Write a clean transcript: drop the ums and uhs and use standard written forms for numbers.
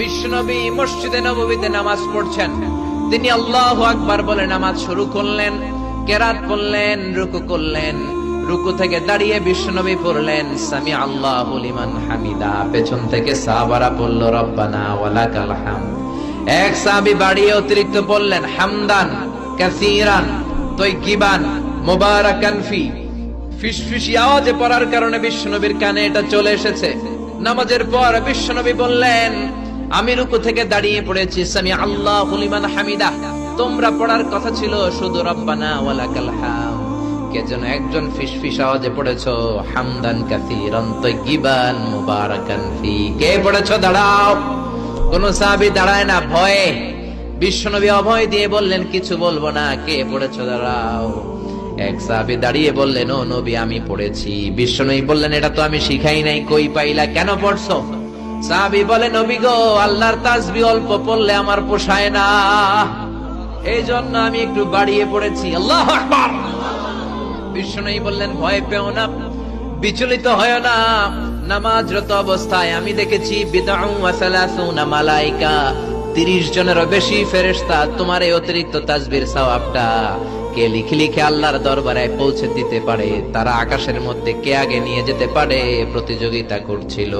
বিশ্বনবী মসজিদে নববীতে নামাজ পড়ছেন। তিনি আল্লাহু আকবার বলে নামাজ শুরু করলেন, কেরাত করলেন, রুকু করলেন। রুকু থেকে দাঁড়িয়ে বিশ্বনবী পড়লেন সামি আল্লাহু লিমান হামিদা। পেছন থেকে সাহাবারা পড়ল রব্বানা ওয়ালাকাল হামদ। এক সাহাবী বাড়িয়ে অতিরিক্ত পড়লেন হামদান কাসীরান তাইয়িবান মুবারাকান ফি। ফিসফিসি আওয়াজে পড়ার কারণে বিশ্বনবীর কানে এটা চলে এসেছে। নামাজের পর বিশ্বনবী বললেন, আমি রুকু থেকে দাঁড়িয়ে পড়েছি সামি আল্লাহু লিমান হামিদা। তোমরা পড়ার কথা ছিল শুধু রব্বানা ওয়ালাকাল হামদ। কে যেন একজন ফিসফিস আওয়াজে পড়েছো হামদান কাসীরান তাইয়িবান মুবারাকান ফি। কে পড়েছো? দাঁড়াও। কোন সাহাবী দাঁড়ায় না ভয়ে। বিশ্বনবী অভয় দিয়ে বললেন, কিছু বলবো না। কে পড়েছো? দাঁড়াও। এক সাহাবী দাঁড়িয়ে বললেন, ও নবী আমি পড়েছি। বিশ্বনবী বললেন, এটা তো আমি শিখাই নাই, কই পাইলা, কেন পড়ছো? সাহাবী বলে, নবী গো, আল্লাহর তাসবিহ অল্প পড়লে আমার পোষায় না, এই জন্য আমি একটু বাড়িয়ে পড়েছি। আল্লাহু আকবার। বিশ্বনবী বললেন, ভয় পেও না, বিচলিত হয় না। নামাজরত অবস্থায় আমি দেখেছি বিদআউ ওয়া সালাসুনা মালায়েকা, 30 জনেরও বেশি ফেরেশতা তোমার এই অতিরিক্ত তাসবিহর সওয়াবটা কে লিখে লিখে আল্লাহর দরবারে পৌঁছে দিতে পারে, তারা আকাশের মধ্যে কে আগে নিয়ে যেতে পারে প্রতিযোগিতা করছিল।